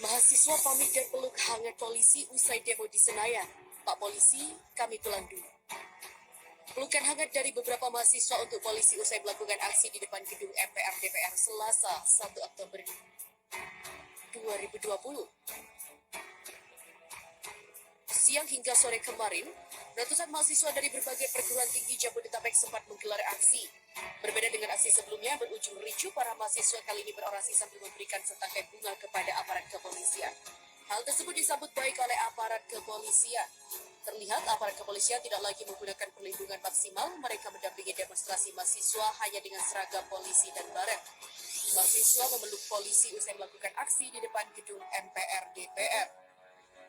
Mahasiswa pamit dan peluk hangat polisi usai demo di Senayan. Pak Polisi, kami pulang dulu. Pelukan hangat dari beberapa mahasiswa untuk polisi usai melakukan aksi di depan gedung MPR DPR Selasa 1 Oktober 2020. Siang hingga sore kemarin, ratusan mahasiswa dari berbagai perguruan tinggi Jabodetabek sempat menggelar aksi. Berbeda dengan aksi sebelumnya berujung ricuh, para mahasiswa kali ini berorasi sambil memberikan setangkai bunga kepada aparat kepolisian. Hal tersebut disambut baik oleh aparat kepolisian. Terlihat aparat kepolisian tidak lagi menggunakan perlindungan maksimal, mereka mendampingi demonstrasi mahasiswa hanya dengan seragam polisi dan baret. Mahasiswa memeluk polisi usai melakukan aksi di depan gedung MPR DPR.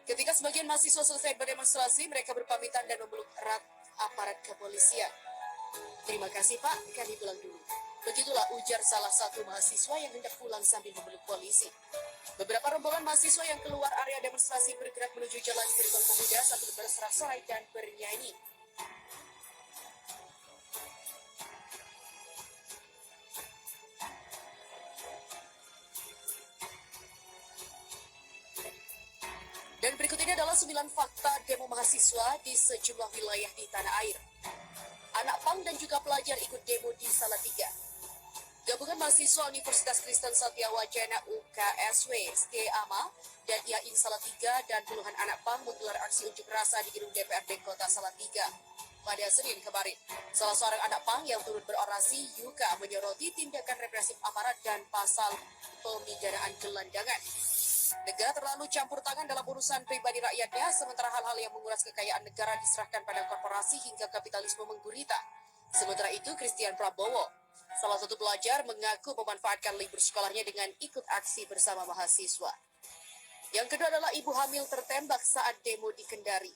Ketika sebagian mahasiswa selesai berdemonstrasi, mereka berpamitan dan memeluk erat aparat kepolisian. Terima kasih Pak, kami pulang dulu. Begitulah ujar salah satu mahasiswa yang hendak pulang sambil memeluk polisi. Beberapa rombongan mahasiswa yang keluar area demonstrasi bergerak menuju jalan Gerbang Pemuda sambil bersorak-sorai dan bernyanyi. Dan berikut ini adalah 9 fakta demo mahasiswa di sejumlah wilayah di tanah air. Anak pang dan juga pelajar ikut demo di Salatiga. Gabungan mahasiswa Universitas Kristen Satya Wacana UKSW STAMA dan IAIN Salatiga dan puluhan anak pang menggelar aksi unjuk rasa di gedung DPRD Kota Salatiga pada Senin kemarin. Salah seorang anak pang yang turut berorasi, Yuka, menyoroti tindakan represif aparat dan pasal pemidanaan gelandangan. Negara terlalu campur tangan dalam urusan pribadi rakyatnya, sementara hal-hal yang menguras kekayaan negara diserahkan pada korporasi hingga kapitalisme menggurita. Sementara itu, Christian Prabowo, salah satu pelajar, mengaku memanfaatkan libur sekolahnya dengan ikut aksi bersama mahasiswa. Yang kedua adalah ibu hamil tertembak saat demo di Kendari.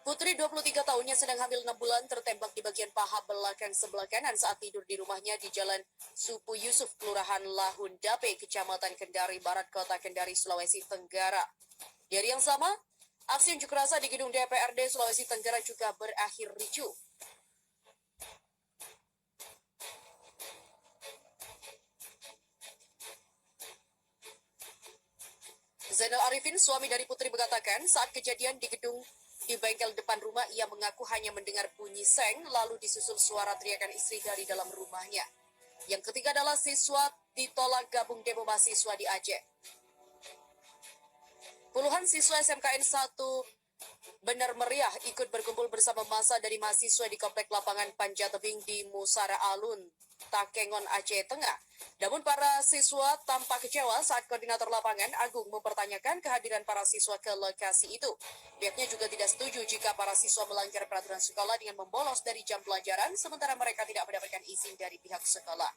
Putri 23 tahunnya sedang hamil 6 bulan tertembak di bagian paha belakang sebelah kanan saat tidur di rumahnya di Jalan Supu Yusuf, Kelurahan Lahun Dape, Kecamatan Kendari Barat, Kota Kendari, Sulawesi Tenggara. Di hari yang sama, aksi unjuk rasa di gedung DPRD Sulawesi Tenggara juga berakhir ricuh. Zainal Arifin, suami dari Putri, mengatakan saat kejadian di gedung di bengkel depan rumah, ia mengaku hanya mendengar bunyi seng, lalu disusul suara teriakan istri dari dalam rumahnya. Yang ketiga adalah siswa ditolak gabung demo mahasiswa di Aceh. Puluhan siswa SMKN 1 Benar Meriah ikut berkumpul bersama massa dari mahasiswa di Komplek Lapangan Panjatebing di Musara Alun, Takengon, Aceh Tengah. Namun para siswa tampak kecewa saat koordinator lapangan Agung mempertanyakan kehadiran para siswa ke lokasi itu. Pihaknya juga tidak setuju jika para siswa melanggar peraturan sekolah dengan membolos dari jam pelajaran, sementara mereka tidak mendapatkan izin dari pihak sekolah.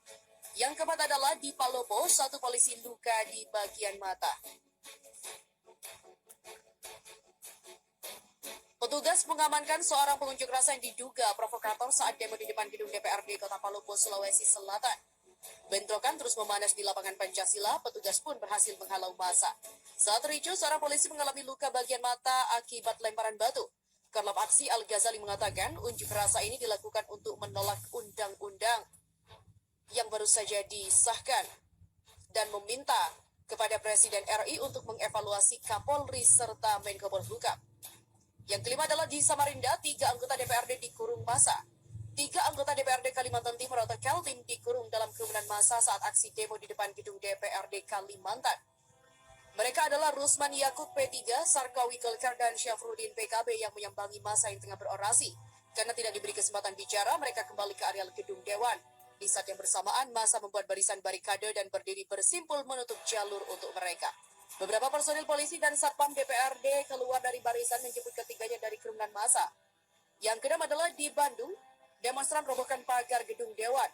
Yang keempat adalah di Palopo, satu polisi luka di bagian mata. Petugas mengamankan seorang pengunjuk rasa yang diduga provokator saat demo di depan gedung DPRD Kota Palopo, Sulawesi Selatan. Bentrokan terus memanas di lapangan Pancasila, petugas pun berhasil menghalau massa. Saat ricuh, seorang polisi mengalami luka bagian mata akibat lemparan batu. Korlap aksi Al-Ghazali mengatakan unjuk rasa ini dilakukan untuk menolak undang-undang yang baru saja disahkan dan meminta kepada Presiden RI untuk mengevaluasi Kapolri serta Menko Polhukam. Yang kelima adalah di Samarinda, 3 anggota DPRD dikurung massa. 3 anggota DPRD Kalimantan Timur atau Kaltim dikurung dalam kerumunan massa saat aksi demo di depan gedung DPRD Kalimantan. Mereka adalah Rusman Yakub P3, Sarkawi Golkar, dan Syafruddin PKB yang menyambangi massa yang tengah berorasi. Karena tidak diberi kesempatan bicara, mereka kembali ke areal gedung Dewan. Di saat yang bersamaan, massa membuat barisan barikade dan berdiri bersimpul menutup jalur untuk mereka. Beberapa personil polisi dan Satpam DPRD keluar dari barisan menjemput ketiganya dari kerumunan massa. Yang kedua adalah di Bandung, demonstran robohkan pagar gedung Dewan.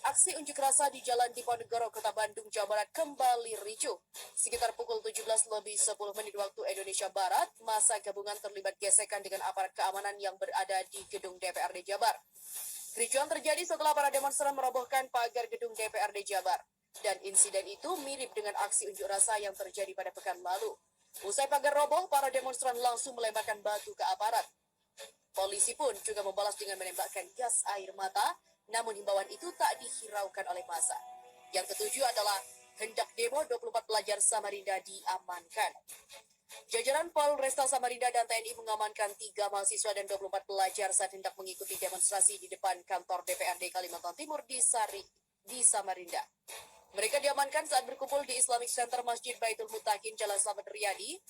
Aksi unjuk rasa di Jalan Diponegoro, Kota Bandung, Jawa Barat kembali ricuh. Sekitar pukul 17 lebih 10 menit waktu Indonesia Barat, massa gabungan terlibat gesekan dengan aparat keamanan yang berada di gedung DPRD Jabar. Kericuhan terjadi setelah para demonstran merobohkan pagar gedung DPRD Jabar. Dan insiden itu mirip dengan aksi unjuk rasa yang terjadi pada pekan lalu. Usai pagar roboh, para demonstran langsung melemparkan batu ke aparat. Polisi pun juga membalas dengan menembakkan gas air mata, namun himbauan itu tak dihiraukan oleh massa. Yang ketujuh adalah hendak demo 24 pelajar Samarinda diamankan. Jajaran Polresta Samarinda dan TNI mengamankan 3 mahasiswa dan 24 pelajar saat hendak mengikuti demonstrasi di depan kantor DPRD Kalimantan Timur di Samarinda. Mereka diamankan saat berkumpul di Islamic Center Masjid Baitul Mutakin, Jalan Slamet Riyadi.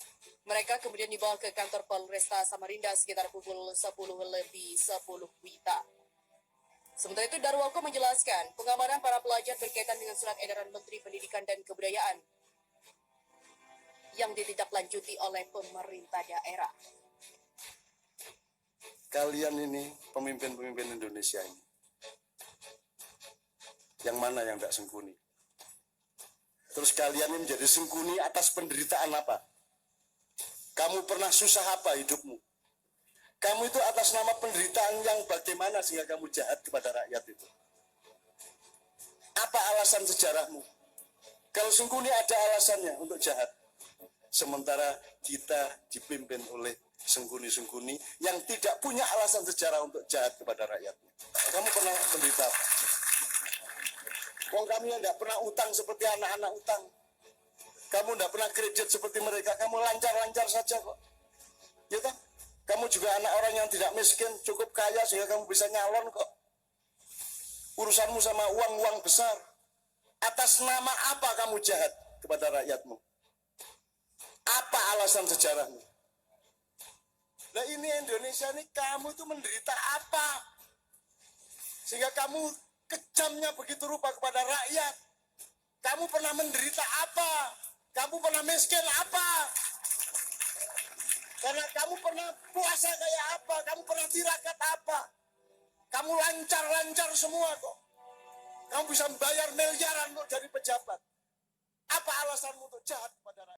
Mereka kemudian dibawa ke kantor Polresta Samarinda sekitar pukul 10:10 WITA. Sementara itu, Darwoko menjelaskan pengamanan para pelajar berkaitan dengan surat edaran Menteri Pendidikan dan Kebudayaan yang ditindaklanjuti oleh pemerintah daerah. Kalian ini pemimpin-pemimpin Indonesia ini, yang mana yang tidak sengkuni? Terus kalian ini menjadi sengkuni atas penderitaan apa? Kamu pernah susah apa hidupmu? Kamu itu atas nama penderitaan yang bagaimana sehingga kamu jahat kepada rakyat itu? Apa alasan sejarahmu? Kalau sengkuni ada alasannya untuk jahat. Sementara kita dipimpin oleh sengkuni-sengkuni yang tidak punya alasan sejarah untuk jahat kepada rakyatnya. Kamu pernah menderita apa? Wong kami yang tidak pernah utang seperti anak-anak utang. Kamu tidak pernah kredit seperti mereka. Kamu lancar-lancar saja kok. Ya kan? Kamu juga anak orang yang tidak miskin, cukup kaya sehingga kamu bisa nyalon kok. Urusanmu sama uang-uang besar. Atas nama apa kamu jahat kepada rakyatmu? Apa alasan sejarahmu? Nah ini Indonesia ini kamu itu menderita apa? Sehingga kamu kejamnya begitu rupa kepada rakyat. Kamu pernah menderita apa? Kamu pernah miskin apa? Karena kamu pernah puasa kayak apa? Kamu pernah tirakat apa? Kamu lancar-lancar semua kok. Kamu bisa membayar miliaran untuk jadi pejabat. Apa alasanmu untuk jahat kepada rakyat?